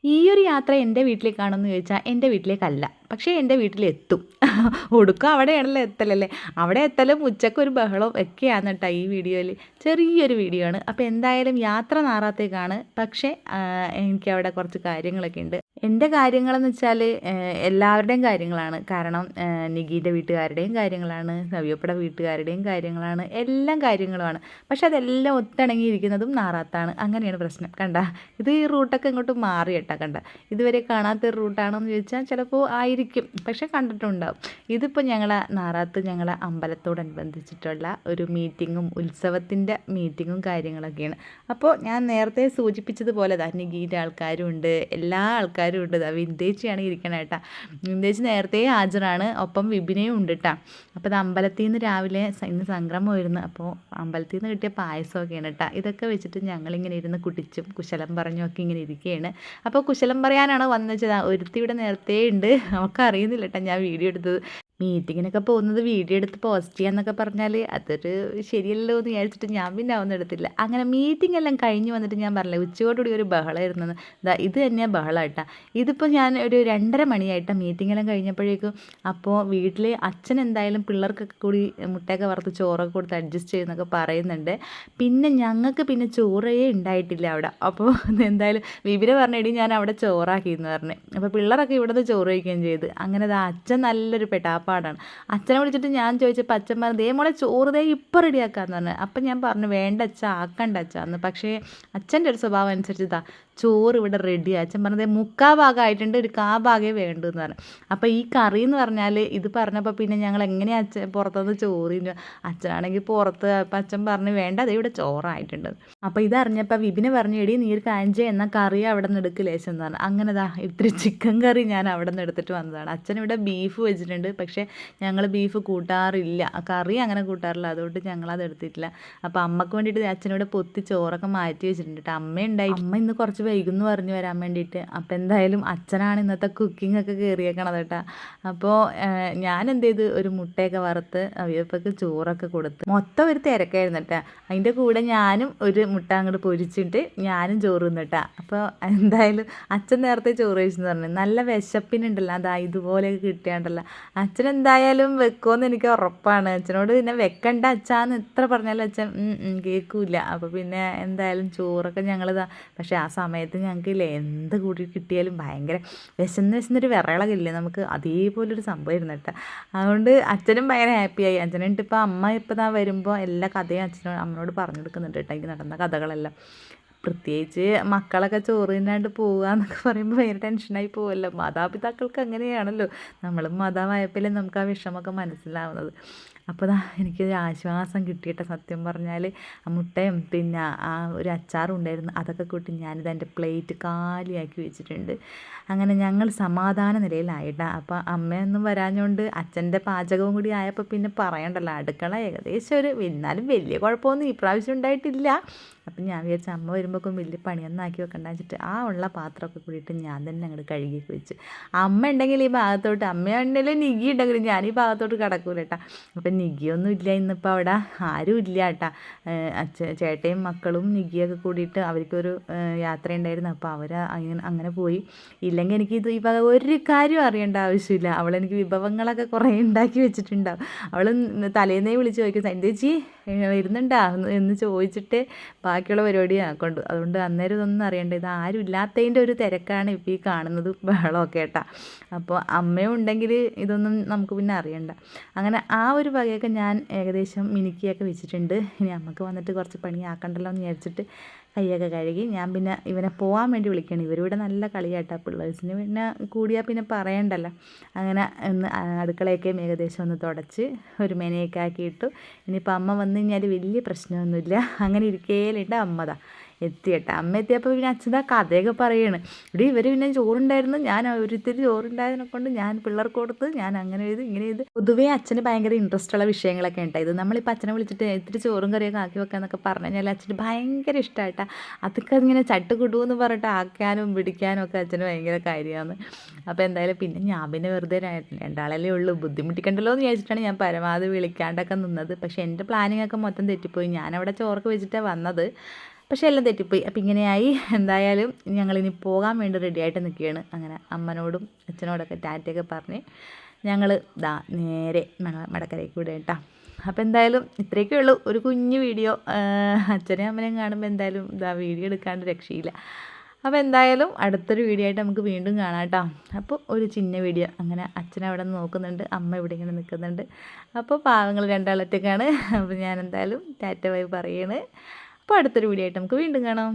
ഈ ഒരു യാത്ര എൻ്റെ വീട്ടിലേക്കാണോയെന്ന് ചോദിച്ചാൽ എൻ്റെ വീട്ടിലേക്കല്ല. പക്ഷേ എൻ്റെ വീട്ടിലെത്തും. ഒടുക്കം അവിടെയാണല്ലോ എത്തലല്ലേ. അവിടെ എത്തലും ഉച്ചക്കൊരു ബഹളവും ഒക്കെയാണ് കേട്ടോ ഈ വീഡിയോയിൽ. ചെറിയൊരു വീഡിയോ ആണ്. അപ്പോൾ എന്തായാലും യാത്ര നാറാത്തേക്കാണ്. പക്ഷേ എനിക്കവിടെ കുറച്ച് കാര്യങ്ങളൊക്കെ ഉണ്ട്. എൻ്റെ കാര്യങ്ങളെന്ന് വെച്ചാൽ എല്ലാവരുടെയും കാര്യങ്ങളാണ്. കാരണം നികീൻ്റെ വീട്ടുകാരുടെയും കാര്യങ്ങളാണ്, നവ്യപ്പയുടെ വീട്ടുകാരുടെയും കാര്യങ്ങളാണ്, എല്ലാം കാര്യങ്ങളുമാണ്. പക്ഷെ അതെല്ലാം ഒത്തിണങ്ങിയിരിക്കുന്നതും നാറാത്താണ്. അങ്ങനെയാണ് പ്രശ്നം. കണ്ട, ഇത് ഈ റൂട്ടൊക്കെ ഇങ്ങോട്ട് മാറി കേട്ടോ. കണ്ട, ഇതുവരെ കാണാത്തൊരു റൂട്ടാണോ എന്ന് ചോദിച്ചാൽ ചിലപ്പോൾ ആയിരിക്കും, പക്ഷെ കണ്ടിട്ടുണ്ടാവും. ഇതിപ്പോൾ ഞങ്ങളെ അമ്പലത്തോടനുബന്ധിച്ചിട്ടുള്ള ഒരു മീറ്റിങ്ങും ഉത്സവത്തിൻ്റെ മീറ്റിങ്ങും കാര്യങ്ങളൊക്കെയാണ്. അപ്പോൾ ഞാൻ നേരത്തെ സൂചിപ്പിച്ചതുപോലെ നികീൻ്റെ ആൾക്കാരും ഉണ്ട്, എല്ലാ ആൾക്കാരും ഉണ്ട്. വിന്ദേച്ചിയാണ് ഇരിക്കണേ കേട്ടാ. വിന്ദേച്ചി നേരത്തെ ഹാജരാണ്, ഒപ്പം വിപിനെയും ഉണ്ട് കേട്ടാ. അപ്പോൾ ഇത് അമ്പലത്തിൽ നിന്ന് രാവിലെ ഇന്ന് സംക്രമമായിരുന്നു. അപ്പോൾ അമ്പലത്തിൽ നിന്ന് കിട്ടിയ പായസമൊക്കെയാണ് കേട്ടാ. ഇതൊക്കെ വെച്ചിട്ട് ഞങ്ങളിങ്ങനെ ഇരുന്ന് കുടിച്ചും കുശലം പറഞ്ഞും ഒക്കെ ഇങ്ങനെ ഇരിക്കുകയാണ്. അപ്പോൾ കുശലം പറയാനാണ് വന്നത് വെച്ചാൽ ഒരുത്തി ഇവിടെ നേരത്തെ ഉണ്ട്, അവൾക്ക് അറിയുന്നില്ല കേട്ടോ ഞാൻ വീഡിയോ എടുത്തത്. മീറ്റിങ്ങിനൊക്കെ പോകുന്നത് വീഡിയോ എടുത്ത് പോസ്റ്റ് ചെയ്യാന്നൊക്കെ പറഞ്ഞാൽ അതൊരു ശരിയല്ലോ എന്ന് വിചാരിച്ചിട്ട് ഞാൻ പിന്നെ ഒന്നും എടുത്തില്ല. അങ്ങനെ മീറ്റിംഗ് എല്ലാം കഴിഞ്ഞ് വന്നിട്ട് ഞാൻ പറഞ്ഞില്ല ഉച്ചയോടുകൂടി ഒരു ബഹളമായിരുന്നെന്ന്. ഇത് തന്നെയാണ് ബഹളമായിട്ടാ. ഇതിപ്പോൾ ഞാൻ ഒരു 2:30 മണിയായിട്ടാണ് മീറ്റിംഗ് എല്ലാം കഴിഞ്ഞപ്പോഴേക്കും. അപ്പോൾ വീട്ടിൽ അച്ഛൻ എന്തായാലും പിള്ളേർക്കൊക്കെ കൂടി മുട്ടയൊക്കെ വറുത്ത് ചോറൊക്കെ കൊടുത്ത് അഡ്ജസ്റ്റ് ചെയ്യുന്നൊക്കെ പറയുന്നുണ്ട്. പിന്നെ ഞങ്ങൾക്ക് പിന്നെ ചോറേ ഉണ്ടായിട്ടില്ല അവിടെ. അപ്പോൾ എന്തായാലും വിപിനെ പറഞ്ഞിടി ഞാൻ അവിടെ ചോറാക്കിയെന്ന് പറഞ്ഞു. അപ്പോൾ പിള്ളേരൊക്കെ ഇവിടുന്ന് ചോറ് കഴിക്കുകയും ചെയ്ത്. അങ്ങനെ അച്ഛൻ നല്ലൊരു പെട്ടാപ്പാടാണ്. അച്ഛനെ വിളിച്ചിട്ട് ഞാൻ ചോദിച്ചപ്പോൾ അച്ഛൻ പറഞ്ഞു ദേ മോളെ ചോറ് ദേ ഇപ്പോൾ റെഡിയാക്കാമെന്ന് പറഞ്ഞു. അപ്പം ഞാൻ പറഞ്ഞു വേണ്ട അച്ഛ, ആക്കണ്ട അച്ഛ എന്ന്. പക്ഷേ അച്ഛൻ്റെ ഒരു സ്വഭാവം അനുസരിച്ച് ചോറ് ഇവിടെ റെഡിയാണ്. അച്ഛൻ പറഞ്ഞത് 3/4 ഭാഗമായിട്ടുണ്ട്, ഒരു 1/4 ഭാഗമേ വേണ്ടൂ എന്ന് പറഞ്ഞു. അപ്പോൾ ഈ കറി എന്ന് പറഞ്ഞാൽ ഇത് പറഞ്ഞപ്പോൾ പിന്നെ ഞങ്ങൾ എങ്ങനെയാണ് അച്ഛൻ പുറത്തുനിന്ന് ചോറിന്, അച്ഛനാണെങ്കിൽ പുറത്ത്. അപ്പം അച്ഛൻ പറഞ്ഞു വേണ്ട അതേ ഇവിടെ ചോറായിട്ടുണ്ട്. അപ്പോൾ ഇതറിഞ്ഞപ്പോൾ വിപിന് പറഞ്ഞു എടി നീ ഒരു കാര്യം ചെയ്യുക, എന്നാൽ കറി അവിടെ നിന്ന് എടുക്ക് ലേശം എന്ന് പറഞ്ഞു. അങ്ങനെ ഇത്തിരി ചിക്കൻ കറി ഞാൻ അവിടെ നിന്ന് എടുത്തിട്ട് വന്നതാണ്. അച്ഛനിവിടെ ബീഫ് വെച്ചിട്ടുണ്ട്, പക്ഷേ ഞങ്ങൾ ബീഫ് കൂട്ടാറില്ല, കറി അങ്ങനെ കൂട്ടാറില്ല, അതുകൊണ്ട് ഞങ്ങളത് എടുത്തിട്ടില്ല. അപ്പോൾ അമ്മക്ക് വേണ്ടിയിട്ട് അച്ഛനോട് പൊത്തി ചോറൊക്കെ മാറ്റി വെച്ചിട്ടുണ്ട് കേട്ടോ. അമ്മയുണ്ടായി. അമ്മ ഇന്ന് കുറച്ച് വൈകുന്നു പറഞ്ഞു വരാൻ വേണ്ടിയിട്ട്. അപ്പോൾ എന്തായാലും അച്ഛനാണ് ഇന്നത്തെ കുക്കിംഗ് ഒക്കെ കയറിയേക്കണത് കേട്ടോ. അപ്പോൾ ഞാൻ എന്ത് ചെയ്ത് ഒരു മുട്ടയൊക്കെ വറുത്ത് അവയപ്പക്ക് ചോറൊക്കെ കൊടുത്ത് മൊത്തം ഒരു തിരക്കായിരുന്നു കേട്ടോ. അതിൻ്റെ കൂടെ ഞാനും ഒരു മുട്ട അങ്ങോട്ട് പൊരിച്ചിട്ട് ഞാനും ചോറ് തിന്നിട്ടാ. അപ്പോൾ എന്തായാലും അച്ഛൻ നേരത്തെ ചോറ് കഴിച്ചെന്ന് പറഞ്ഞു. നല്ല വിശപ്പിനുണ്ടല്ലോ, ഇതുപോലെയൊക്കെ കിട്ടിയാണ്ടല്ലോ അച്ഛൻ എന്തായാലും വെക്കുമെന്ന് എനിക്ക് ഉറപ്പാണ്. അച്ഛനോട് പിന്നെ വെക്കണ്ട അച്ഛാന്ന് എത്ര പറഞ്ഞാലും അച്ഛൻ കേൾക്കൂല. അപ്പോൾ പിന്നെ എന്തായാലും ചോറൊക്കെ പക്ഷേ ആ സമയത്ത് ഞങ്ങൾക്കില്ലേ എന്ത് കൂടി കിട്ടിയാലും ഭയങ്കര വിശന്നൊരു വിറകളകില്ലേ നമുക്ക്, അതേപോലൊരു സംഭവമായിരുന്നു കേട്ടോ. അതുകൊണ്ട് അച്ഛനും ഭയങ്കര ഹാപ്പിയായി. അച്ഛനായിട്ട് ഇപ്പോൾ അമ്മ ഇപ്പോൾ വരുമ്പോൾ എല്ലാ കഥയും അമ്മനോട് പറഞ്ഞു കൊടുക്കുന്നുണ്ട് കേട്ടോ, എനിക്ക് നടന്ന കഥകളെല്ലാം. പ്രത്യേകിച്ച് മക്കളൊക്കെ ചോറ് തിന്നാണ്ട് പോവുക എന്നൊക്കെ പറയുമ്പോൾ ഭയങ്കര ടെൻഷനായി പോവുമല്ലോ. മാതാപിതാക്കൾക്ക് അങ്ങനെയാണല്ലോ, നമ്മളും മാതാവായപ്പോഴേ നമുക്ക് ആ വിഷമമൊക്കെ മനസ്സിലാവുന്നത്. അപ്പോൾ എനിക്കൊരു ആശ്വാസം കിട്ടിയിട്ട് സത്യം പറഞ്ഞാൽ മുട്ടയും പിന്നെ ആ ഒരു അച്ചാറും ഉണ്ടായിരുന്നു, അതൊക്കെ കൂട്ടി ഞാനിത് എൻ്റെ പ്ലേറ്റ് കാലിയാക്കി വെച്ചിട്ടുണ്ട്. അങ്ങനെ ഞങ്ങൾ സമാധാന നിലയിലായിട്ടാണ്. അപ്പോൾ അമ്മയൊന്നും വരാഞ്ഞുകൊണ്ട് അച്ഛൻ്റെ പാചകവും കൂടി ആയപ്പോൾ പിന്നെ പറയണ്ടല്ലോ, അടുക്കള ഏകദേശം എന്നാലും വലിയ കുഴപ്പമൊന്നും ഈ പ്രാവശ്യം ഉണ്ടായിട്ടില്ല. അപ്പം ഞാൻ വിചാരിച്ച അമ്മ വരുമ്പോഴേക്കും വലിയ പണിയൊന്നും ആക്കി വെക്കണ്ട വെച്ചിട്ട് ആ ഉള്ള പാത്രമൊക്കെ കൂടിയിട്ട് ഞാൻ തന്നെ അങ്ങോട്ട് കഴുകിയൊക്കെ വെച്ച്. അമ്മ ഉണ്ടെങ്കിൽ ഈ ഭാഗത്തോട്ട്, അമ്മയുണ്ടെങ്കിലും നികി ഉണ്ടെങ്കിലും ഞാൻ ഈ ഭാഗത്തോട്ട് കിടക്കൂല കേട്ടോ. അപ്പം നികിയൊന്നും ഇല്ല ഇന്നിപ്പോൾ അവിടെ, ആരും ഇല്ല കേട്ടോ. ചേട്ടയും മക്കളും നികിയൊക്കെ കൂടിയിട്ട് അവർക്കൊരു യാത്ര ഉണ്ടായിരുന്നു. അപ്പോൾ അവർ അങ്ങനെ പോയി. ഇല്ലെങ്കിൽ എനിക്ക് ഈ ഭാഗം ഒരു കാര്യം അറിയേണ്ട ആവശ്യമില്ല. അവളെനിക്ക് വിഭവങ്ങളൊക്കെ കുറേ ഉണ്ടാക്കി വെച്ചിട്ടുണ്ടാവും. അവൾ തലേന്നേ വിളിച്ച് ചോദിക്കും സൈന്തേച്ചി വരുന്നുണ്ടാ എന്ന് ചോദിച്ചിട്ട് ബാക്കിയുള്ള പരിപാടി ആക്കൊണ്ട്. അതുകൊണ്ട് അന്നേരം ഇതൊന്നും അറിയണ്ട. ഇത് ആരും ഇല്ലാത്തതിൻ്റെ ഒരു തിരക്കാണ് ഇപ്പോൾ ഈ കാണുന്നത്, ബഹളമൊക്കെ കേട്ടാ. അപ്പോൾ അമ്മയും ഉണ്ടെങ്കിൽ ഇതൊന്നും നമുക്ക് പിന്നെ അറിയണ്ട. അങ്ങനെ ആ ഒരു വകയൊക്കെ ഞാൻ ഏകദേശം മിനുക്കിയൊക്കെ വെച്ചിട്ടുണ്ട്. ഇനി അമ്മക്ക് വന്നിട്ട് കുറച്ച് പണിയാക്കണ്ടല്ലോ എന്ന് വിചാരിച്ചിട്ട് കൈയൊക്കെ കഴുകി ഞാൻ പിന്നെ ഇവനെ പോകാൻ വേണ്ടി വിളിക്കണം. ഇവരിവിടെ നല്ല കളിയാട്ടാ, പിള്ളേഴ്സിന് പിന്നെ കൂടിയാൽ പിന്നെ പറയണ്ടല്ലോ. അങ്ങനെ ഒന്ന് അടുക്കളയൊക്കെ ഏകദേശം ഒന്ന് തുടച്ച് ഒരു മെനയൊക്കെ ആക്കിയിട്ടു. ഇനിയിപ്പോൾ അമ്മ വന്നു കഴിഞ്ഞാൽ വലിയ പ്രശ്നമൊന്നുമില്ല. അങ്ങനെ ഇരിക്കേലുണ്ട് അമ്മതാ എത്തി കേട്ടോ. അമ്മ എത്തിയപ്പോൾ പിന്നെ അച്ഛതാ കഥയൊക്കെ പറയാണ്. ഇവിടെ ഇവർ പിന്നെ ചോറുണ്ടായിരുന്നു, ഞാൻ ഒരിത്തിരി ചോറുണ്ടായതിനെ കൊണ്ട് ഞാൻ പിള്ളേർക്ക് കൊടുത്ത് ഞാൻ അങ്ങനെ ചെയ്ത് ഇങ്ങനെ ചെയ്ത്. പൊതുവേ അച്ഛന് ഭയങ്കര ഇൻട്രസ്റ്റ് ഉള്ള വിഷയങ്ങളൊക്കെ ഉണ്ടായത്. നമ്മളിപ്പോൾ അച്ഛനെ വിളിച്ചിട്ട് ഇത്തിരി ചോറും കറിയൊക്കെ ആക്കി വെക്കാന്നൊക്കെ പറഞ്ഞു കഴിഞ്ഞാൽ അച്ഛന് ഭയങ്കര ഇഷ്ടമായിട്ടാ. അതൊക്കെ ഇങ്ങനെ ചട്ടുകുടുവെന്ന് പറഞ്ഞിട്ട് ആക്കാനും പിടിക്കാനും ഒക്കെ അച്ഛന് ഭയങ്കര കാര്യമാണ്. അപ്പോൾ എന്തായാലും പിന്നെ ഞാൻ പിന്നെ വെറുതെ രണ്ടാളല്ലേ ഉള്ളൂ, ബുദ്ധിമുട്ടിക്കണ്ടല്ലോ എന്ന് വിചാരിച്ചിട്ടാണ് ഞാൻ പരമാവധി വിളിക്കാണ്ടൊക്കെ നിന്നത്. പക്ഷേ എൻ്റെ പ്ലാനിങ് ഒക്കെ മൊത്തം തെറ്റിപ്പോയി. ഞാനവിടെ ചോറൊക്കെ വെച്ചിട്ടാണ് വന്നത്. പക്ഷേ എല്ലാം തെറ്റിപ്പോയി. അപ്പോൾ ഇങ്ങനെയായി. എന്തായാലും ഞങ്ങളിനി പോകാൻ വേണ്ടി റെഡിയായിട്ട് നിൽക്കുകയാണ്. അങ്ങനെ അമ്മനോടും അച്ഛനോടൊക്കെ ടാറ്റയൊക്കെ പറഞ്ഞ് ഞങ്ങൾ നേരെ മടക്കരയ്ക്ക് വിടുക കേട്ടോ. അപ്പോൾ എന്തായാലും ഇത്രയൊക്കെ ഉള്ളൂ ഒരു കുഞ്ഞു വീഡിയോ. അച്ഛനെയും അമ്മനെയും കാണുമ്പോൾ എന്തായാലും വീഡിയോ എടുക്കാണ്ട് രക്ഷയില്ല. അപ്പോൾ എന്തായാലും അടുത്തൊരു വീഡിയോ ആയിട്ട് നമുക്ക് വീണ്ടും കാണാം കേട്ടോ. അപ്പോൾ ഒരു ചിന്ന വീഡിയോ. അങ്ങനെ അച്ഛൻ അവിടെ നിന്ന് നോക്കുന്നുണ്ട്, അമ്മ ഇവിടെ ഇങ്ങനെ നിൽക്കുന്നുണ്ട്. അപ്പോൾ പാവങ്ങൾ രണ്ടാളൊറ്റക്കാണ്. അപ്പോൾ ഞാൻ എന്തായാലും ടാറ്റ ബൈ പറയാണ്. അപ്പോൾ അടുത്തൊരു വീഡിയോ ആയിട്ട് നമുക്ക് വീണ്ടും കാണാം.